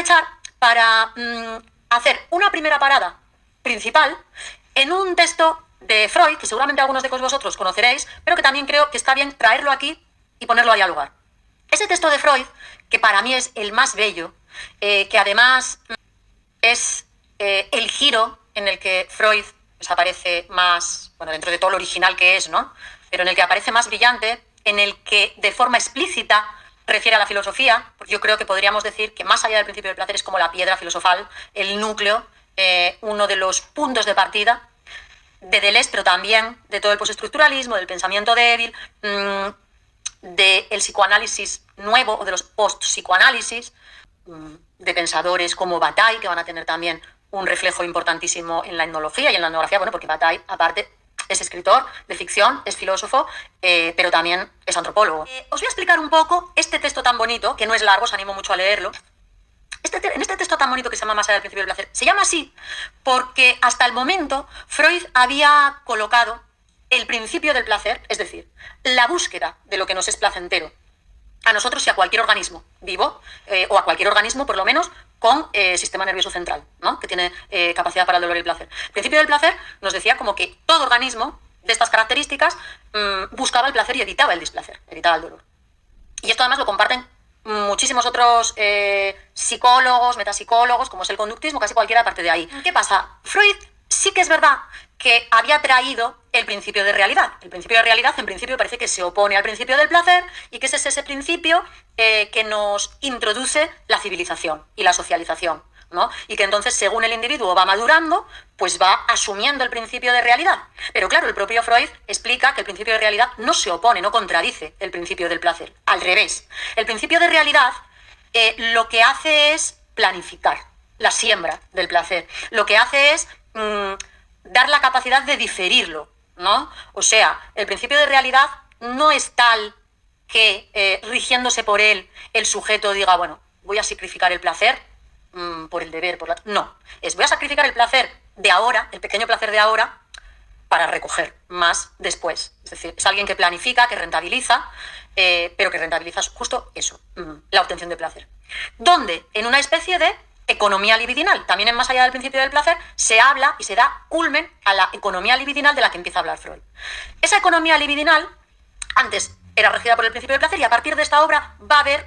aprovechar para hacer una primera parada principal en un texto de Freud, que seguramente algunos de vosotros conoceréis, pero que también creo que está bien traerlo aquí y ponerlo a dialogar. Ese texto de Freud, que para mí es el más bello, que además es el giro en el que Freud pues, aparece más, bueno, dentro de todo lo original que es, ¿no? Pero en el que aparece más brillante, en el que de forma explícita refiere a la filosofía, porque yo creo que podríamos decir que más allá del principio del placer es como la piedra filosofal, el núcleo, uno de los puntos de partida de Deleuze, pero también de todo el postestructuralismo, del pensamiento débil, del psicoanálisis nuevo o de los post-psicoanálisis, de pensadores como Bataille, que van a tener también un reflejo importantísimo en la etnología y en la etnografía, bueno, porque Bataille, aparte, es escritor de ficción, es filósofo, pero también es antropólogo. Os voy a explicar un poco este texto tan bonito, que no es largo, os animo mucho a leerlo. En este texto tan bonito que se llama Más allá del principio del placer, se llama así porque hasta el momento Freud había colocado el principio del placer, es decir, la búsqueda de lo que nos es placentero, a nosotros y a cualquier organismo vivo, o a cualquier organismo, por lo menos, con sistema nervioso central, ¿no? Que tiene capacidad para el dolor y el placer. El principio del placer nos decía como que todo organismo de estas características buscaba el placer y evitaba el displacer, evitaba el dolor. Y esto además lo comparten muchísimos otros psicólogos, metapsicólogos, como es el conductismo, casi cualquiera parte de ahí. ¿Qué pasa? Freud sí que es verdad que había traído el principio de realidad. El principio de realidad, en principio, parece que se opone al principio del placer y que ese es ese principio que nos introduce la civilización y la socialización, ¿no? Y que entonces, según el individuo va madurando, pues va asumiendo el principio de realidad. Pero claro, el propio Freud explica que el principio de realidad no se opone, no contradice el principio del placer. Al revés. El principio de realidad lo que hace es planificar la siembra del placer. Lo que hace es dar la capacidad de diferirlo, ¿no? O sea, el principio de realidad no es tal que, rigiéndose por él, el sujeto diga, bueno, voy a sacrificar el placer por el deber, por la... No, voy a sacrificar el placer de ahora, el pequeño placer de ahora, para recoger más después. Es decir, es alguien que planifica, que rentabiliza, pero que rentabiliza justo eso, la obtención de placer. ¿Dónde? En una especie de economía libidinal. También en Más allá del principio del placer se habla y se da culmen a la economía libidinal de la que empieza a hablar Freud. Esa economía libidinal antes era regida por el principio del placer y a partir de esta obra va a haber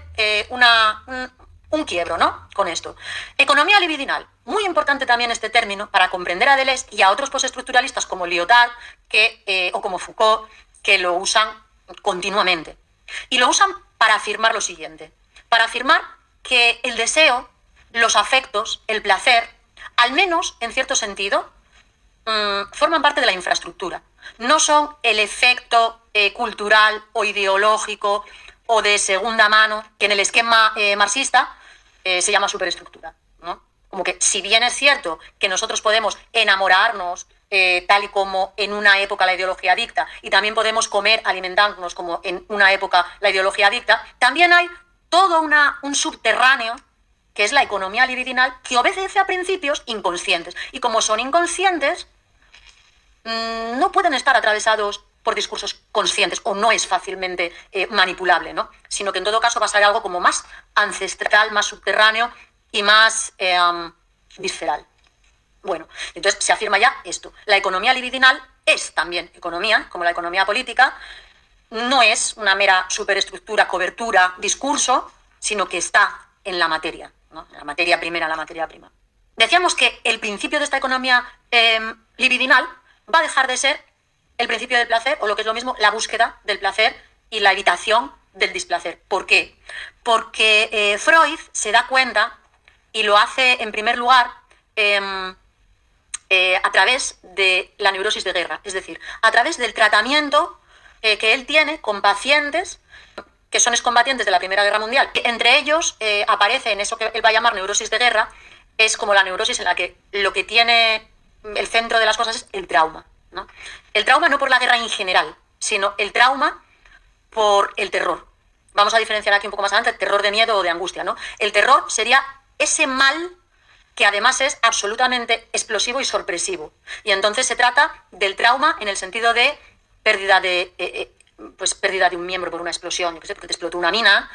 un quiebro, ¿no? Con esto. Economía libidinal. Muy importante también este término para comprender a Deleuze y a otros postestructuralistas como Lyotard o como Foucault, que lo usan continuamente. Y lo usan para afirmar lo siguiente. Para afirmar que el deseo, los afectos, el placer, al menos en cierto sentido, forman parte de la infraestructura. No son el efecto cultural o ideológico o de segunda mano, que en el esquema marxista se llama superestructura, ¿no? Como que si bien es cierto que nosotros podemos enamorarnos tal y como en una época la ideología dicta, y también podemos comer, alimentarnos como en una época la ideología dicta, también hay todo un subterráneo que es la economía libidinal, que obedece a principios inconscientes. Y como son inconscientes, no pueden estar atravesados por discursos conscientes, o no es fácilmente manipulable, ¿no? Sino que en todo caso va a ser algo como más ancestral, más subterráneo y más visceral. Bueno, entonces se afirma ya esto. La economía libidinal es también economía, como la economía política, no es una mera superestructura, cobertura, discurso, sino que está en la materia, ¿no? En la materia primera, la materia prima. Decíamos que el principio de esta economía libidinal va a dejar de ser el principio del placer, o lo que es lo mismo, la búsqueda del placer y la evitación del displacer. ¿Por qué? Porque Freud se da cuenta, y lo hace en primer lugar a través de la neurosis de guerra, es decir, a través del tratamiento que él tiene con pacientes que son excombatientes de la Primera Guerra Mundial. Entre ellos aparece en eso que él va a llamar neurosis de guerra, es como la neurosis en la que lo que tiene el centro de las cosas es el trauma, ¿no? El trauma no por la guerra en general, sino el trauma por el terror. Vamos a diferenciar aquí un poco más adelante terror de miedo o de angustia, ¿no? El terror sería ese mal que además es absolutamente explosivo y sorpresivo. Y entonces se trata del trauma en el sentido de pérdida de un miembro por una explosión, yo qué sé, porque te explotó una mina,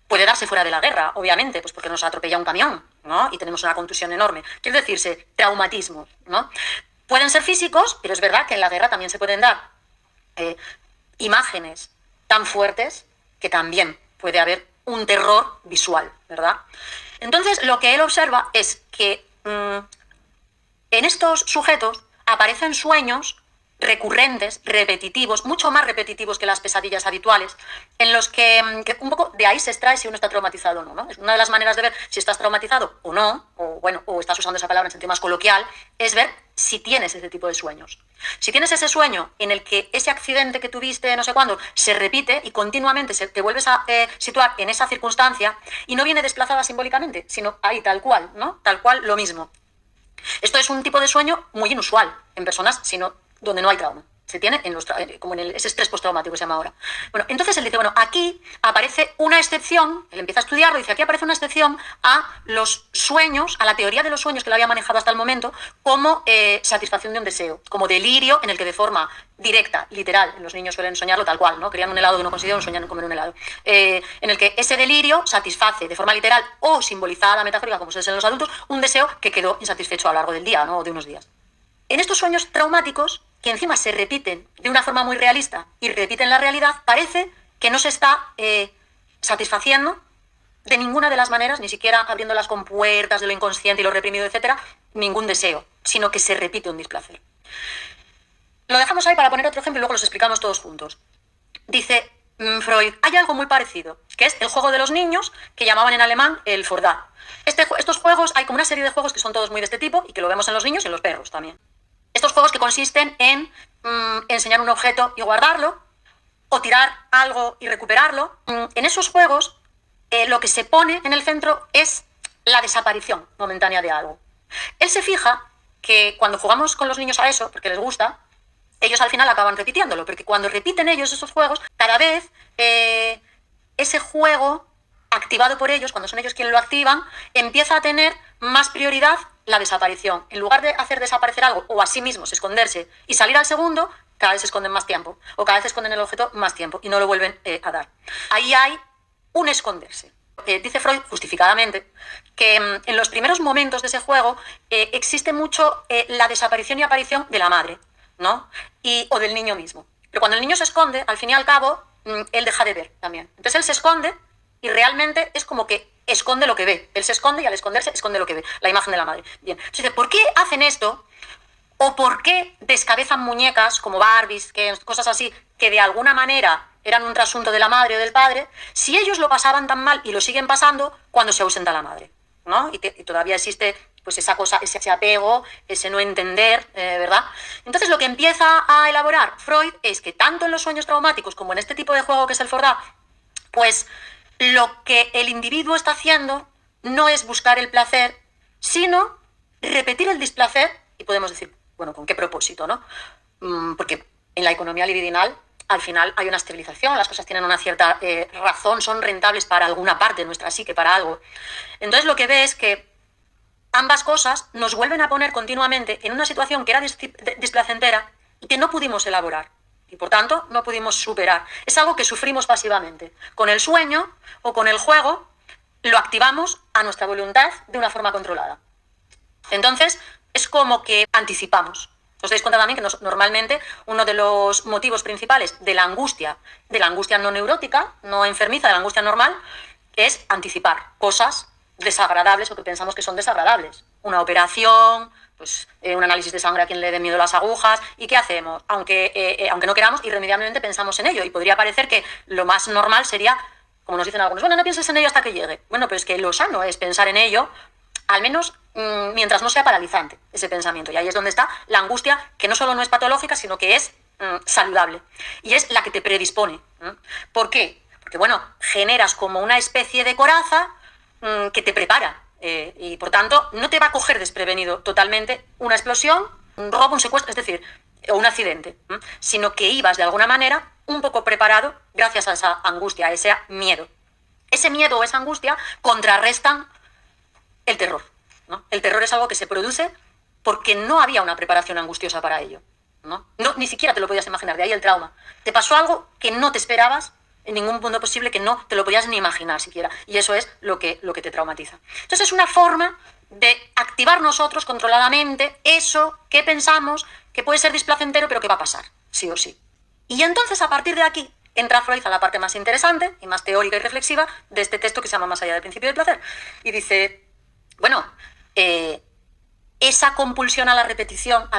Puede darse fuera de la guerra, obviamente, pues porque nos atropella un camión, ¿no? Y tenemos una contusión enorme. Quiere decirse, traumatismos, ¿no? Pueden ser físicos, pero es verdad que en la guerra también se pueden dar imágenes tan fuertes que también puede haber un terror visual, ¿verdad? Entonces, lo que él observa es que en estos sujetos aparecen sueños recurrentes, repetitivos, mucho más repetitivos que las pesadillas habituales, en los que un poco de ahí se extrae si uno está traumatizado o no, ¿no? Es una de las maneras de ver si estás traumatizado o no, o bueno, o estás usando esa palabra en sentido más coloquial, es ver si tienes ese tipo de sueños. Si tienes ese sueño en el que ese accidente que tuviste no sé cuándo se repite y continuamente te vuelves a situar en esa circunstancia y no viene desplazada simbólicamente, sino ahí tal cual, ¿no? Tal cual lo mismo. Esto es un tipo de sueño muy inusual en personas donde no hay trauma. Se tiene como en ese estrés postraumático que se llama ahora. Bueno, entonces él dice, bueno, aquí aparece una excepción, él empieza a estudiarlo, dice, aquí aparece una excepción a los sueños, a la teoría de los sueños que él había manejado hasta el momento, como satisfacción de un deseo, como delirio en el que de forma directa, literal, los niños suelen soñarlo tal cual, ¿no? Querían un helado que no consiguieron, soñan en comer un helado. En el que ese delirio satisface de forma literal o simbolizada, metafórica, como se dice en los adultos, un deseo que quedó insatisfecho a lo largo del día, ¿no? O de unos días. En estos sueños traumáticos, que encima se repiten de una forma muy realista y repiten la realidad, parece que no se está satisfaciendo de ninguna de las maneras, ni siquiera abriendo las compuertas de lo inconsciente y lo reprimido, etcétera, ningún deseo, sino que se repite un displacer. Lo dejamos ahí para poner otro ejemplo y luego los explicamos todos juntos. Dice Freud, hay algo muy parecido, que es el juego de los niños, que llamaban en alemán el Fordá. Estos juegos, hay como una serie de juegos que son todos muy de este tipo y que lo vemos en los niños y en los perros también. Estos juegos que consisten en enseñar un objeto y guardarlo, o tirar algo y recuperarlo. En esos juegos, lo que se pone en el centro es la desaparición momentánea de algo. Él se fija que cuando jugamos con los niños a eso, porque les gusta, ellos al final acaban repitiéndolo, porque cuando repiten ellos esos juegos, cada vez ese juego activado por ellos, cuando son ellos quienes lo activan, empieza a tener más prioridad la desaparición. En lugar de hacer desaparecer algo o a sí mismos esconderse y salir al segundo, cada vez se esconden más tiempo o cada vez esconden el objeto más tiempo y no lo vuelven a dar. Ahí hay un esconderse. Dice Freud, justificadamente, que en los primeros momentos de ese juego existe mucho la desaparición y aparición de la madre, ¿no? O del niño mismo. Pero cuando el niño se esconde, al fin y al cabo, él deja de ver también. Entonces él se esconde y realmente es como que esconde lo que ve. Él se esconde y al esconderse esconde lo que ve, la imagen de la madre. Bien. Entonces, ¿por qué hacen esto? ¿O por qué descabezan muñecas como Barbies, cosas así, que de alguna manera eran un trasunto de la madre o del padre, si ellos lo pasaban tan mal y lo siguen pasando cuando se ausenta la madre, ¿no? Y todavía existe pues esa cosa, ese apego, ese no entender, ¿verdad? Entonces lo que empieza a elaborar Freud es que tanto en los sueños traumáticos como en este tipo de juego que es el Fordá, pues lo que el individuo está haciendo no es buscar el placer, sino repetir el displacer, y podemos decir, bueno, ¿con qué propósito, no? Porque en la economía libidinal, al final hay una esterilización, las cosas tienen una cierta razón, son rentables para alguna parte de nuestra psique, para algo. Entonces lo que ve es que ambas cosas nos vuelven a poner continuamente en una situación que era displacentera y que no pudimos elaborar. Y por tanto no pudimos superar. Es algo que sufrimos pasivamente. Con el sueño o con el juego lo activamos a nuestra voluntad de una forma controlada. Entonces es como que anticipamos. Os dais cuenta también que normalmente uno de los motivos principales de la angustia no neurótica, no enfermiza, de la angustia normal, es anticipar cosas desagradables o que pensamos que son desagradables. Una operación, pues un análisis de sangre a quien le dé miedo las agujas. ¿Y qué hacemos? Aunque no queramos, irremediablemente pensamos en ello. Y podría parecer que lo más normal sería, como nos dicen algunos, bueno, no pienses en ello hasta que llegue. Bueno, pero es que lo sano es pensar en ello, al menos mientras no sea paralizante ese pensamiento. Y ahí es donde está la angustia, que no solo no es patológica, sino que es saludable. Y es la que te predispone. ¿Por qué? Porque, bueno, generas como una especie de coraza que te prepara. Y por tanto no te va a coger desprevenido totalmente una explosión, un robo, un secuestro, es decir, o un accidente, sino que ibas de alguna manera un poco preparado gracias a esa angustia, a ese miedo. Ese miedo o esa angustia contrarrestan el terror, ¿no? El terror es algo que se produce porque no había una preparación angustiosa para ello, ¿no? Ni siquiera te lo podías imaginar, de ahí el trauma. Te pasó algo que no te esperabas en ningún mundo posible que no te lo podías ni imaginar siquiera. Y eso es lo que te traumatiza. Entonces es una forma de activar nosotros controladamente eso que pensamos que puede ser displacentero, pero que va a pasar, sí o sí. Y entonces, a partir de aquí, entra Freud a la parte más interesante y más teórica y reflexiva de este texto que se llama Más allá del principio del placer. Y dice, bueno, esa compulsión a la repetición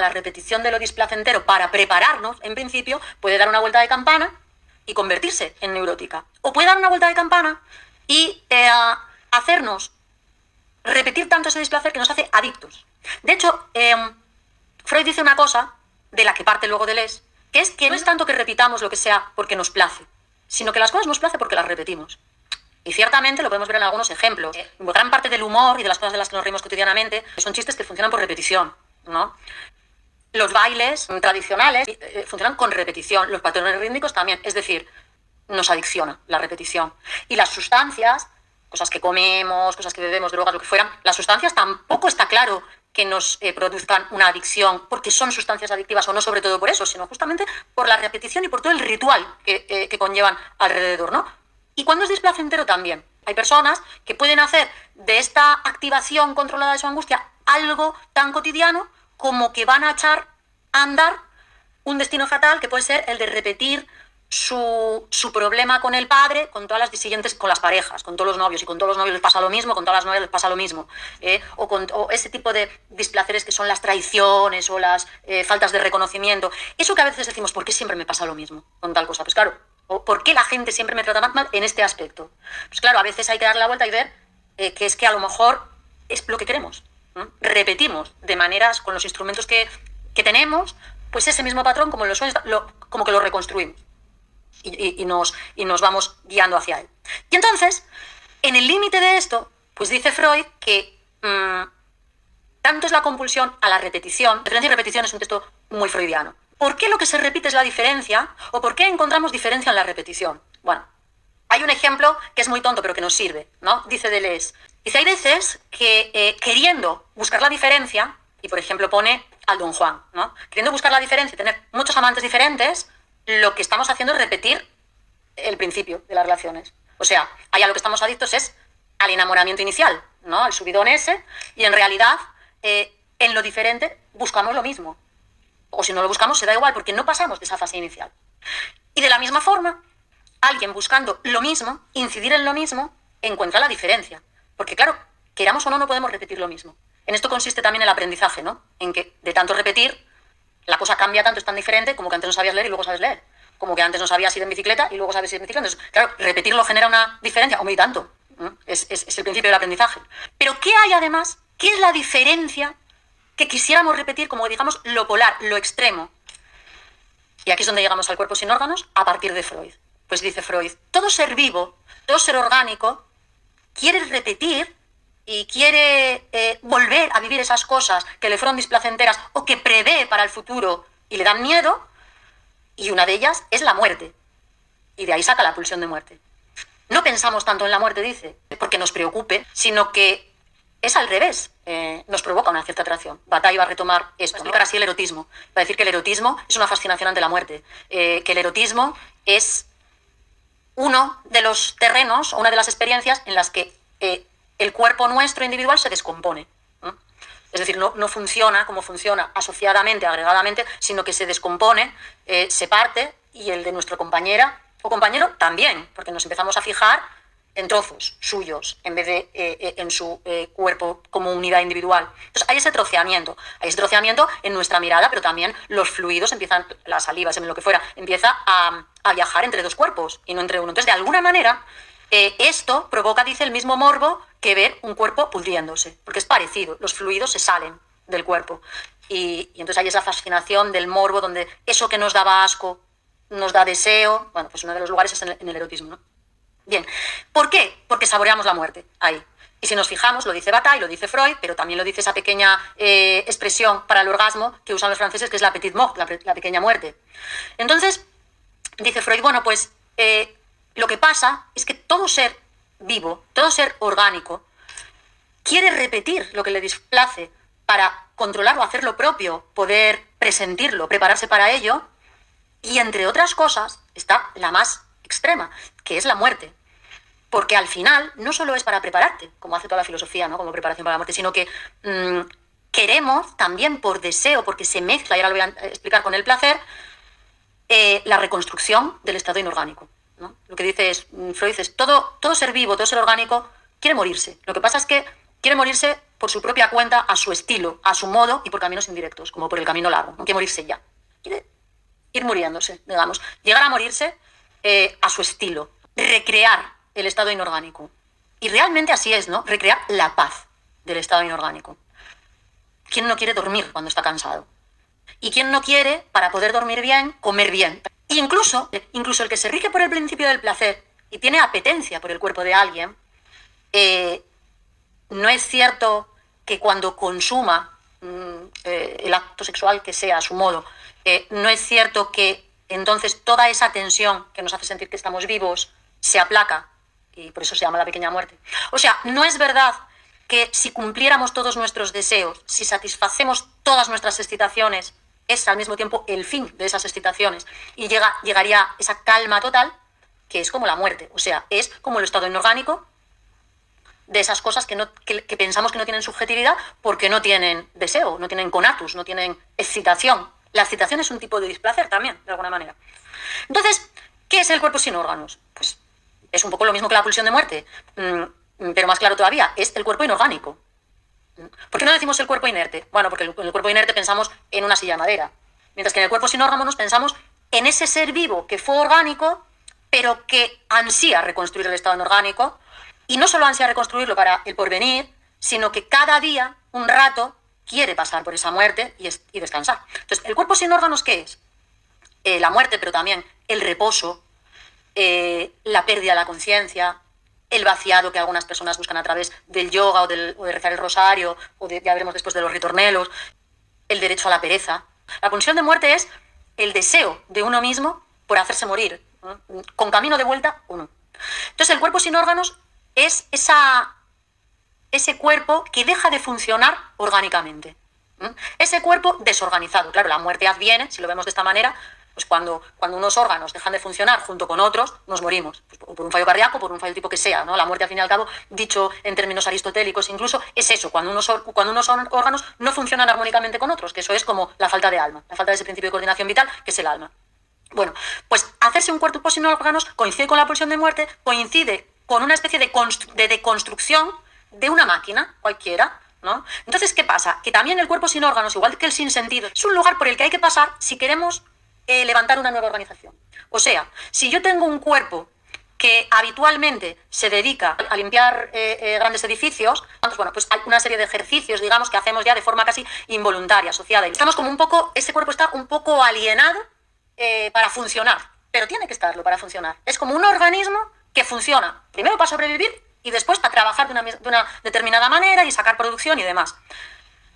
de lo displacentero para prepararnos, en principio, puede dar una vuelta de campana y convertirse en neurótica. O puede dar una vuelta de campana y hacernos repetir tanto ese displacer que nos hace adictos. De hecho, Freud dice una cosa, de la que parte luego Deleuze, que es que no es tanto que repitamos lo que sea porque nos place, sino que las cosas nos place porque las repetimos. Y ciertamente lo podemos ver en algunos ejemplos. Gran parte del humor y de las cosas de las que nos reímos cotidianamente son chistes que funcionan por repetición, ¿no? Los bailes tradicionales funcionan con repetición, los patrones rítmicos también, es decir, nos adicciona la repetición. Y las sustancias, cosas que comemos, cosas que bebemos, drogas, lo que fueran, las sustancias tampoco está claro que nos produzcan una adicción porque son sustancias adictivas o no sobre todo por eso, sino justamente por la repetición y por todo el ritual que conllevan alrededor, ¿no? Y cuando es displacentero también. Hay personas que pueden hacer de esta activación controlada de su angustia algo tan cotidiano como que van a echar a andar un destino fatal que puede ser el de repetir su problema con el padre, con todas las siguientes, con las parejas, con todos los novios, y con todos los novios les pasa lo mismo, con todas las novias les pasa lo mismo, o ese tipo de displaceres que son las traiciones o las faltas de reconocimiento. Eso que a veces decimos, ¿por qué siempre me pasa lo mismo con tal cosa? Pues claro, o ¿por qué la gente siempre me trata mal en este aspecto? Pues claro, a veces hay que darle la vuelta y ver que es que a lo mejor es lo que queremos, ¿no? Repetimos de maneras, con los instrumentos que tenemos, pues ese mismo patrón, como como que lo reconstruimos. Y nos vamos guiando hacia él. Y entonces, en el límite de esto, pues dice Freud que tanto es la compulsión a la repetición. Referencia y repetición es un texto muy freudiano. ¿Por qué lo que se repite es la diferencia? ¿O por qué encontramos diferencia en la repetición? Bueno, hay un ejemplo que es muy tonto, pero que nos sirve, ¿no? Dice Deleuze. Dice, hay veces que queriendo buscar la diferencia, y por ejemplo pone al Don Juan, ¿no? Queriendo buscar la diferencia y tener muchos amantes diferentes, lo que estamos haciendo es repetir el principio de las relaciones. O sea, allá lo que estamos adictos es al enamoramiento inicial, ¿no? Al subidón ese, y en realidad, en lo diferente, buscamos lo mismo. O si no lo buscamos, se da igual, porque no pasamos de esa fase inicial. Y de la misma forma, alguien buscando lo mismo, incidir en lo mismo, encuentra la diferencia. Porque claro, queramos o no, no podemos repetir lo mismo. En esto consiste también el aprendizaje, ¿no? En que de tanto repetir, la cosa cambia tanto, es tan diferente como que antes no sabías leer y luego sabes leer. Como que antes no sabías ir en bicicleta y luego sabes ir en bicicleta. Entonces, claro, repetirlo genera una diferencia, o muy tanto. Es el principio del aprendizaje. Pero ¿qué hay además? ¿Qué es la diferencia que quisiéramos repetir como, digamos, lo polar, lo extremo? Y aquí es donde llegamos al cuerpo sin órganos a partir de Freud. Pues dice Freud, todo ser vivo, todo ser orgánico, quiere repetir y quiere volver a vivir esas cosas que le fueron displacenteras o que prevé para el futuro y le dan miedo, y una de ellas es la muerte. Y de ahí saca la pulsión de muerte. No pensamos tanto en la muerte, dice, porque nos preocupe, sino que es al revés, nos provoca una cierta atracción. Bataille va a retomar esto, ¿no? Así el erotismo. Va a decir que el erotismo es una fascinación ante la muerte, que el erotismo es uno de los terrenos, o una de las experiencias en las que el cuerpo nuestro individual se descompone. Es decir, no funciona como funciona asociadamente, agregadamente, sino que se descompone, se parte, y el de nuestra compañera o compañero también, porque nos empezamos a fijar en trozos suyos en vez de en su cuerpo como unidad individual. Entonces hay ese troceamiento en nuestra mirada, pero también los fluidos empiezan, la saliva, lo que fuera, empieza a viajar entre dos cuerpos y no entre uno. Entonces, de alguna manera, esto provoca, dice, el mismo morbo que ver un cuerpo pudriéndose, porque es parecido, los fluidos se salen del cuerpo. Y entonces hay esa fascinación del morbo, donde eso que nos daba asco nos da deseo. Bueno, pues uno de los lugares es en el erotismo, ¿no? Bien, ¿por qué? Porque saboreamos la muerte ahí. Y si nos fijamos, lo dice Bataille, lo dice Freud, pero también lo dice esa pequeña expresión para el orgasmo que usan los franceses, que es la petite mort, la pequeña muerte. Entonces, dice Freud, bueno, pues lo que pasa es que todo ser vivo, todo ser orgánico, quiere repetir lo que le displace para controlarlo, hacer lo propio, poder presentirlo, prepararse para ello, y entre otras cosas está la más extrema, que es la muerte. Porque al final no solo es para prepararte, como hace toda la filosofía, ¿no? Como preparación para la muerte, sino que queremos también por deseo, porque se mezcla, y ahora lo voy a explicar con el placer, la reconstrucción del estado inorgánico, ¿no? Lo que dice es, Freud dice, todo ser vivo, todo ser orgánico quiere morirse. Lo que pasa es que quiere morirse por su propia cuenta, a su estilo, a su modo y por caminos indirectos, como por el camino largo. No quiere morirse ya. Quiere ir muriéndose, digamos. Llegar a morirse a su estilo. Recrear el estado inorgánico. Y realmente así es, ¿no? Recrear la paz del estado inorgánico. ¿Quién no quiere dormir cuando está cansado? ¿Y quién no quiere, para poder dormir bien, comer bien? Y incluso el que se rige por el principio del placer y tiene apetencia por el cuerpo de alguien, no es cierto que cuando consuma el acto sexual, que sea a su modo, no es cierto que entonces toda esa tensión que nos hace sentir que estamos vivos se aplaca, y por eso se llama la pequeña muerte. O sea, no es verdad que si cumpliéramos todos nuestros deseos, si satisfacemos todas nuestras excitaciones, es al mismo tiempo el fin de esas excitaciones y llegaría esa calma total, que es como la muerte. O sea, es como el estado inorgánico de esas cosas que pensamos que no tienen subjetividad porque no tienen deseo, no tienen conatus, no tienen excitación. La excitación es un tipo de displacer también, de alguna manera. Entonces, ¿qué es el cuerpo sin órganos? Pues es un poco lo mismo que la pulsión de muerte, pero más claro todavía, es el cuerpo inorgánico. ¿Por qué no decimos el cuerpo inerte? Bueno, porque en el cuerpo inerte pensamos en una silla de madera, mientras que en el cuerpo sin órganos pensamos en ese ser vivo que fue orgánico, pero que ansía reconstruir el estado inorgánico, y no solo ansía reconstruirlo para el porvenir, sino que cada día, un rato, quiere pasar por esa muerte y descansar. Entonces, ¿el cuerpo sin órganos qué es? La muerte, pero también el reposo, la pérdida de la conciencia, el vaciado que algunas personas buscan a través del yoga o de rezar el rosario, ya veremos después de los ritornelos, el derecho a la pereza. La pulsión de muerte es el deseo de uno mismo por hacerse morir, ¿no? Con camino de vuelta o no. Entonces, el cuerpo sin órganos es ese cuerpo que deja de funcionar orgánicamente. Ese cuerpo desorganizado. Claro, la muerte adviene, si lo vemos de esta manera, pues cuando unos órganos dejan de funcionar junto con otros, nos morimos. Pues por un fallo cardíaco, por un fallo tipo que sea, ¿no? La muerte, al fin y al cabo, dicho en términos aristotélicos incluso, es eso, cuando unos órganos no funcionan armónicamente con otros, que eso es como la falta de alma, la falta de ese principio de coordinación vital, que es el alma. Bueno, pues hacerse un cuerpo sin órganos coincide con la pulsión de muerte, coincide con una especie de deconstrucción de una máquina cualquiera, ¿no? Entonces, ¿qué pasa? Que también el cuerpo sin órganos, igual que el sin sentido, es un lugar por el que hay que pasar si queremos levantar una nueva organización. O sea, si yo tengo un cuerpo que habitualmente se dedica a limpiar grandes edificios, bueno, pues hay una serie de ejercicios, digamos, que hacemos ya de forma casi involuntaria, asociada. Y estamos como un poco, ese cuerpo está un poco alienado para funcionar, pero tiene que estarlo para funcionar. Es como un organismo que funciona, primero para sobrevivir y después para trabajar de una determinada manera y sacar producción y demás.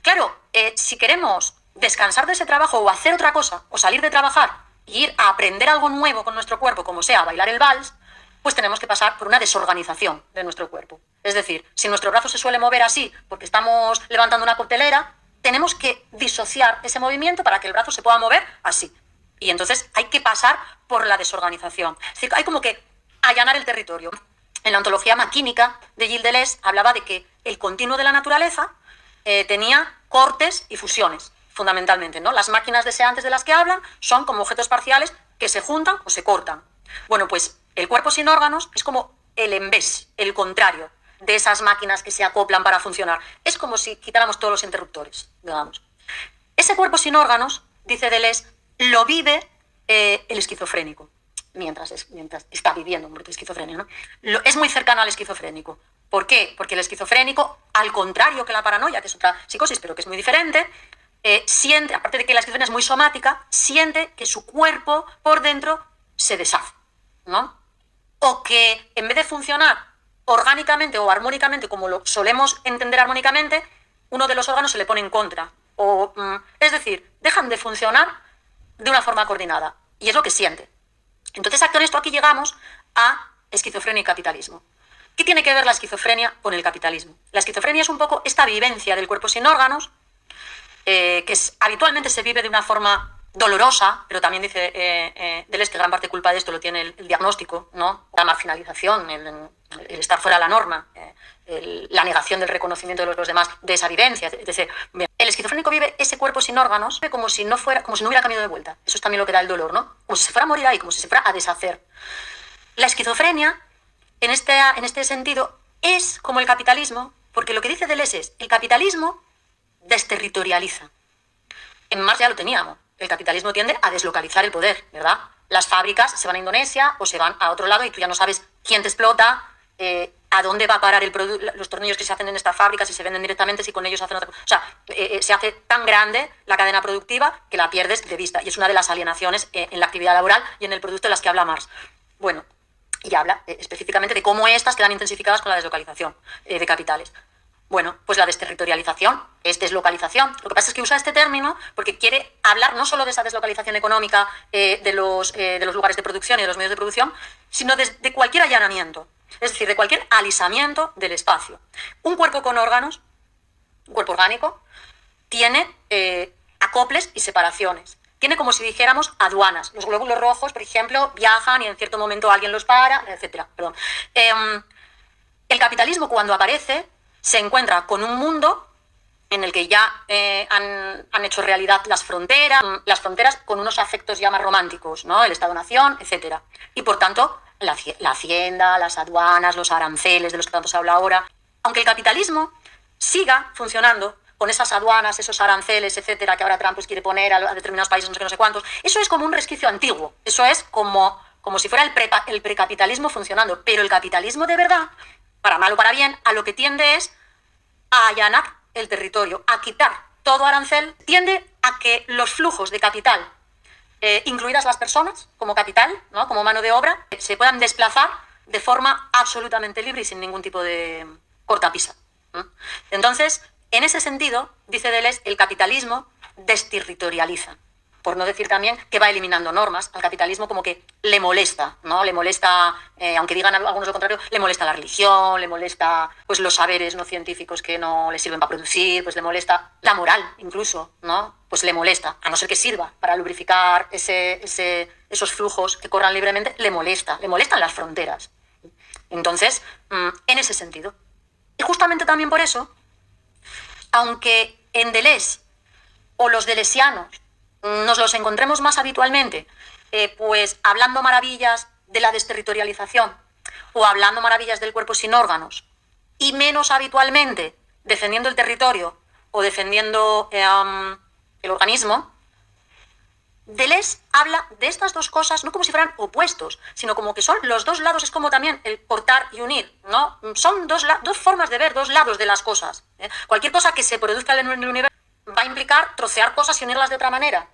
Claro, si queremos descansar de ese trabajo o hacer otra cosa, o salir de trabajar y ir a aprender algo nuevo con nuestro cuerpo, como sea bailar el vals, pues tenemos que pasar por una desorganización de nuestro cuerpo. Es decir, si nuestro brazo se suele mover así porque estamos levantando una coctelera, tenemos que disociar ese movimiento para que el brazo se pueda mover así. Y entonces hay que pasar por la desorganización. Es decir, hay como que allanar el territorio. En la ontología maquínica de Gilles Deleuze hablaba de que el continuo de la naturaleza tenía cortes y fusiones, fundamentalmente, ¿no? Las máquinas deseantes de las que hablan son como objetos parciales que se juntan o se cortan. Bueno, pues el cuerpo sin órganos es como el envés, el contrario de esas máquinas que se acoplan para funcionar. Es como si quitáramos todos los interruptores, digamos. Ese cuerpo sin órganos, dice Deleuze, lo vive el esquizofrénico, mientras está viviendo un brote de esquizofrenia, ¿no? Es muy cercano al esquizofrénico. ¿Por qué? Porque el esquizofrénico, al contrario que la paranoia, que es otra psicosis, pero que es muy diferente, siente, aparte de que la esquizofrenia es muy somática, siente que su cuerpo por dentro se deshace, ¿no? O que en vez de funcionar orgánicamente o armónicamente, como lo solemos entender armónicamente, uno de los órganos se le pone en contra. Es decir, dejan de funcionar de una forma coordinada. Y es lo que siente. Entonces, con esto aquí llegamos a esquizofrenia y capitalismo. ¿Qué tiene que ver la esquizofrenia con el capitalismo? La esquizofrenia es un poco esta vivencia del cuerpo sin órganos, habitualmente se vive de una forma dolorosa, pero también dice Deleuze que gran parte de culpa de esto lo tiene el diagnóstico, ¿no? La marginalización, el estar fuera de la norma, la negación del reconocimiento de los demás, de esa vivencia. El esquizofrénico vive ese cuerpo sin órganos como si no hubiera camino de vuelta. Eso es también lo que da el dolor, ¿no? Como si se fuera a morir ahí, como si se fuera a deshacer. La esquizofrenia, en este sentido, es como el capitalismo, porque lo que dice Deleuze es, el capitalismo desterritorializa. En Marx ya lo teníamos. El capitalismo tiende a deslocalizar el poder, ¿verdad? Las fábricas se van a Indonesia o se van a otro lado y tú ya no sabes quién te explota, a dónde va a parar los tornillos que se hacen en estas fábricas, si se venden directamente, si con ellos hacen otra cosa. O sea, se hace tan grande la cadena productiva que la pierdes de vista. Y es una de las alienaciones en la actividad laboral y en el producto de las que habla Marx. Bueno, y habla específicamente de cómo estas quedan intensificadas con la deslocalización de capitales. Bueno, pues la desterritorialización es deslocalización. Lo que pasa es que usa este término porque quiere hablar no solo de esa deslocalización económica de los lugares de producción y de los medios de producción, sino de cualquier allanamiento, es decir, de cualquier alisamiento del espacio. Un cuerpo con órganos, un cuerpo orgánico, tiene acoples y separaciones. Tiene como si dijéramos aduanas. Los glóbulos rojos, por ejemplo, viajan y en cierto momento alguien los para, etc. Perdón. El capitalismo, cuando aparece, se encuentra con un mundo en el que ya han hecho realidad las fronteras con unos afectos ya más románticos, ¿no? El Estado-Nación, etc. Y por tanto, la hacienda, las aduanas, los aranceles de los que tanto se habla ahora. Aunque el capitalismo siga funcionando con esas aduanas, esos aranceles, etcétera, que ahora Trump pues, quiere poner a determinados países, no sé cuántos, eso es como un resquicio antiguo. Eso es como si fuera el precapitalismo funcionando. Pero el capitalismo de verdad, para mal o para bien, a lo que tiende es a allanar el territorio, a quitar todo arancel, tiende a que los flujos de capital, incluidas las personas como capital, ¿no? Como mano de obra, se puedan desplazar de forma absolutamente libre y sin ningún tipo de cortapisa, ¿no? Entonces, en ese sentido, dice Deleuze, el capitalismo desterritorializa. Por no decir también que va eliminando normas. Al capitalismo como que le molesta, ¿no? Le molesta, aunque digan algunos lo contrario, le molesta la religión, le molesta pues los saberes no científicos que no le sirven para producir, pues le molesta la moral incluso, ¿no? Pues le molesta, a no ser que sirva para lubrificar esos flujos que corran libremente, le molestan las fronteras. Entonces, en ese sentido. Y justamente también por eso, aunque en Deleuze o los deleuzianos nos los encontremos más habitualmente, pues hablando maravillas de la desterritorialización o hablando maravillas del cuerpo sin órganos y menos habitualmente defendiendo el territorio o defendiendo el organismo, Deleuze habla de estas dos cosas no como si fueran opuestos, sino como que son los dos lados, es como también el cortar y unir, ¿no? Son dos formas de ver, dos lados de las cosas, ¿eh? Cualquier cosa que se produzca en el universo va a implicar trocear cosas y unirlas de otra manera.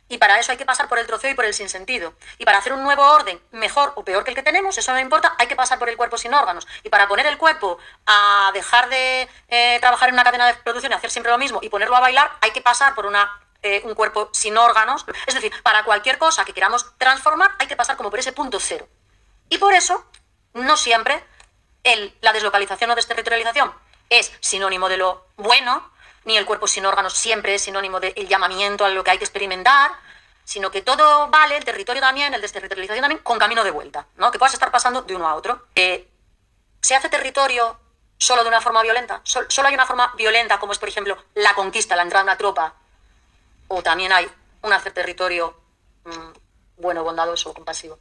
Y para eso hay que pasar por el troceo y por el sinsentido. Y para hacer un nuevo orden, mejor o peor que el que tenemos, eso no importa, hay que pasar por el cuerpo sin órganos. Y para poner el cuerpo a dejar de trabajar en una cadena de producción y hacer siempre lo mismo y ponerlo a bailar, hay que pasar por un cuerpo sin órganos. Es decir, para cualquier cosa que queramos transformar, hay que pasar como por ese punto cero. Y por eso, no siempre la deslocalización o desterritorialización es sinónimo de lo bueno, ni el cuerpo sin órganos siempre es sinónimo del llamamiento a lo que hay que experimentar, sino que todo vale, el territorio también, el desterritorialización también, con camino de vuelta, ¿no? Que puedas estar pasando de uno a otro. ¿Se hace territorio solo de una forma violenta? ¿Solo hay una forma violenta, como es, por ejemplo, la conquista, la entrada de una tropa? ¿O también hay un hacer territorio bueno, bondadoso, compasivo?